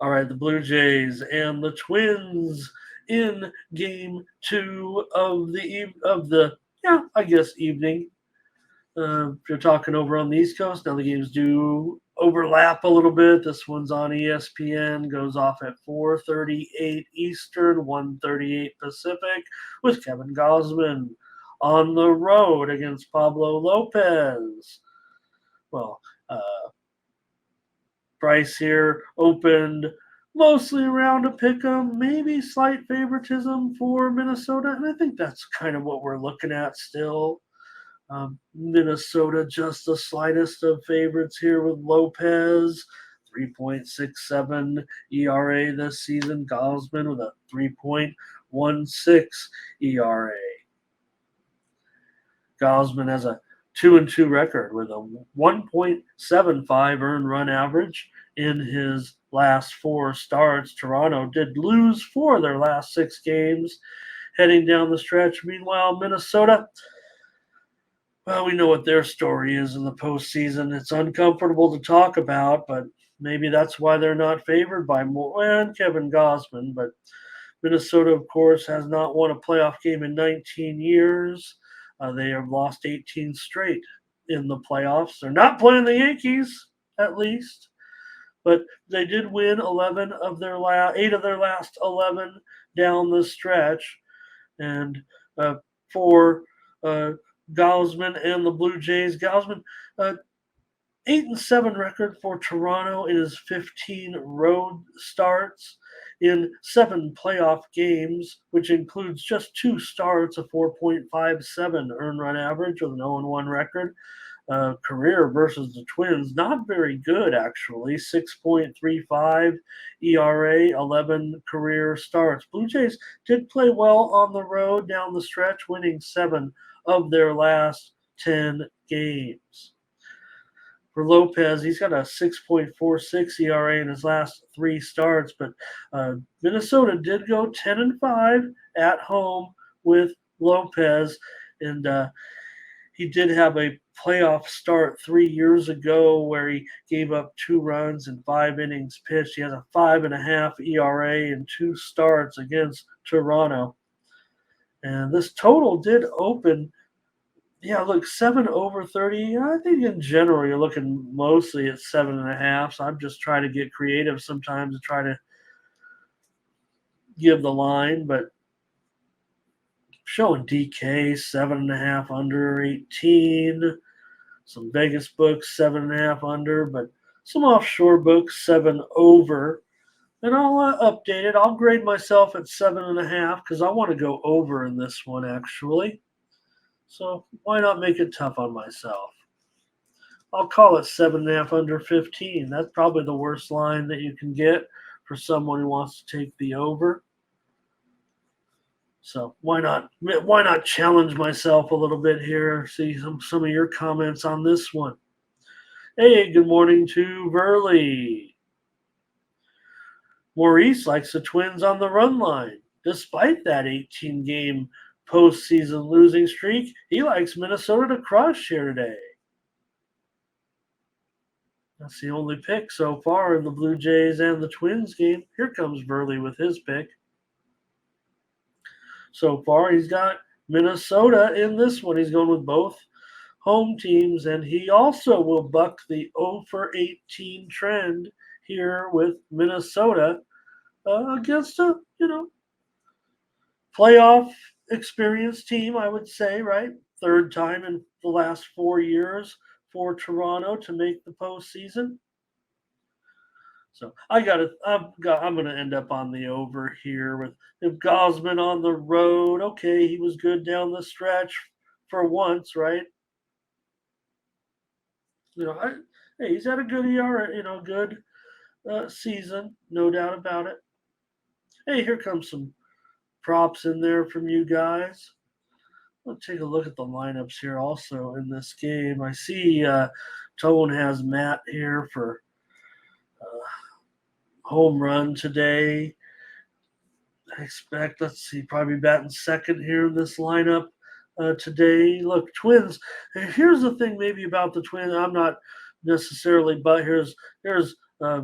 All right, the Blue Jays and the Twins in Game 2 of the I guess evening. If you're talking over on the East Coast, now the games do overlap a little bit. This one's on ESPN, goes off at 4:38 Eastern, 1:38 Pacific, with Kevin Gosman on the road against Pablo Lopez. Well, Price here opened mostly around a pick 'em, maybe slight favoritism for Minnesota, and I think that's kind of what we're looking at still. Minnesota just the slightest of favorites here with Lopez, 3.67 ERA this season. Gosman with a 3.16 ERA. Gosman has a 2-2 record with a 1.75 earned run average in his last four starts. Toronto did lose four of their last six games heading down the stretch. Meanwhile, Minnesota, well, we know what their story is in the postseason. It's uncomfortable to talk about, but maybe that's why they're not favored by more and Kevin Gosman. But Minnesota, of course, has not won a playoff game in 19 years. They have lost 18 straight in the playoffs. They're not playing the Yankees, at least, but they did win 8 of their last 11 down the stretch. And for Gosman and the Blue Jays, Gosman 8-7 record for Toronto in his 15 road starts in 7 playoff games, which includes just 2 starts, a 4.57 earned run average with an 0-1 record. Career versus the Twins, not very good actually. 6.35 ERA, 11 career starts. Blue Jays did play well on the road down the stretch, winning 7 of their last 10 games. For Lopez, he's got a 6.46 ERA in his last 3 starts, but Minnesota did go 10-5 at home with Lopez, and he did have a playoff start 3 years ago where he gave up 2 runs in 5 innings pitched. He has a 5.5 ERA in 2 starts against Toronto. And this total did open, look, 7 over 30. I think in general you're looking mostly at 7.5. So I'm just trying to get creative sometimes to try to give the line, but showing DK 7.5 under 18. Some Vegas books 7.5 under, but some offshore books 7 over. And I'll update it. I'll grade myself at 7.5 because I want to go over in this one actually. So why not make it tough on myself? I'll call it 7.5 under 15. That's probably the worst line that you can get for someone who wants to take the over. So why not challenge myself a little bit here? See some of your comments on this one. Hey, good morning to Verley. Maurice likes the Twins on the run line. Despite that 18-game postseason losing streak, he likes Minnesota to crush here today. That's the only pick so far in the Blue Jays and the Twins game. Here comes Verley with his pick. So far, he's got Minnesota in this one. He's going with both home teams, and he also will buck the 0 for 18 trend here with Minnesota against a, playoff experienced team, I would say, right? Third time in the last 4 years for Toronto to make the postseason. So I'm going to end up on the over here with if Gosman on the road. Okay, he was good down the stretch for once, right? Hey, he's had a good ERA, good season, no doubt about it. Hey, here comes some props in there from you guys. Let's take a look at the lineups here also in this game. I see Tone has Matt here for home run today. I expect, let's see, probably batting second here in this lineup today. Look, Twins, here's the thing maybe about the Twins. I'm not necessarily, but here's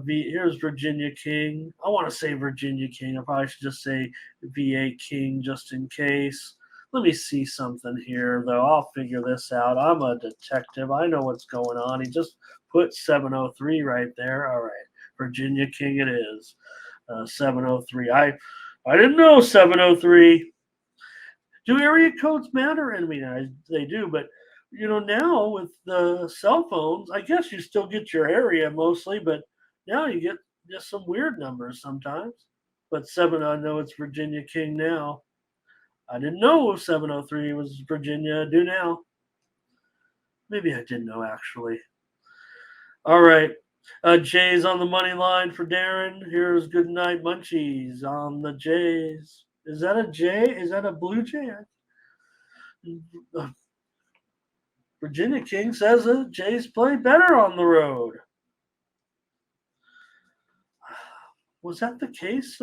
Here's Virginia King. I want to say Virginia King. I probably should just say VA King just in case. Let me see something here, though. I'll figure this out. I'm a detective. I know what's going on. He just put 703 right there. All right. Virginia King it is. 703. I didn't know 703. Do area codes matter? I mean, they do, but now with the cell phones, I guess you still get your area mostly, but now you get just some weird numbers sometimes. But I know it's Virginia King now. I didn't know 703 was Virginia. I do now. Maybe I didn't know actually. All right. Jays on the money line for Darren. Here's good night munchies on the Jays. Is that a J? Is that a Blue Jay? Virginia King says the Jays play better on the road. Was that the case?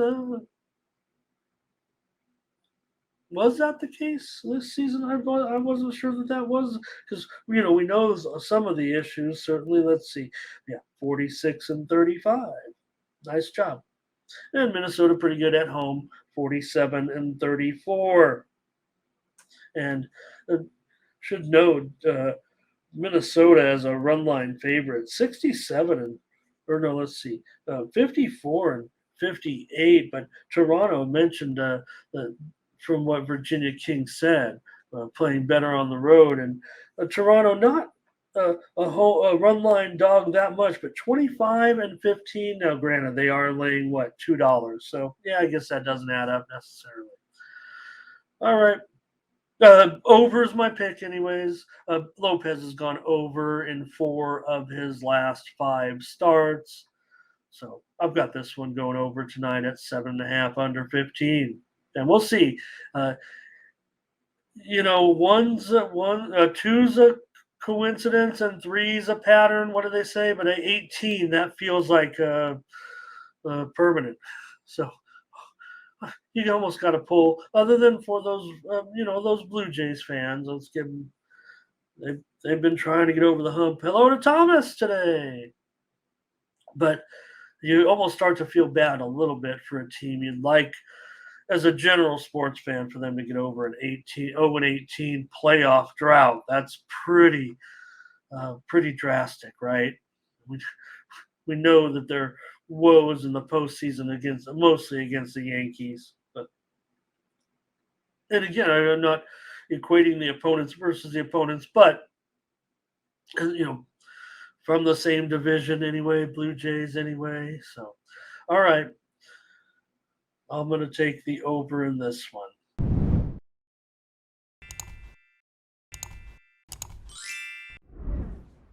Was that the case this season? I wasn't sure that was because we know some of the issues. Certainly, let's see. Yeah, 46-35. Nice job. And Minnesota pretty good at home, 47-34. And uh, should note Minnesota as a run line favorite, 54 and 58. But Toronto mentioned from what Virginia King said, playing better on the road, and Toronto not a run line dog that much, but 25-15. Now, granted, they are laying what $2, so yeah, I guess that doesn't add up necessarily. All right. Over is my pick, anyways. Lopez has gone over in 4 of his last 5 starts. So I've got this one going over tonight at 7.5 under 15. And we'll see. Two's a coincidence and three's a pattern. What do they say? But at 18, that feels like permanent. So you almost got to pull. Other than for those, those Blue Jays fans, let's give them. They've been trying to get over the hump. Hello to Thomas today, but you almost start to feel bad a little bit for a team you'd like, as a general sports fan, for them to get over an 0-18 playoff drought. That's pretty drastic, right? We know that their woes in the postseason mostly against the Yankees, and again, I'm not equating the opponents versus the opponents, but from the same division anyway, Blue Jays anyway. So, all right, I'm going to take the over in this one.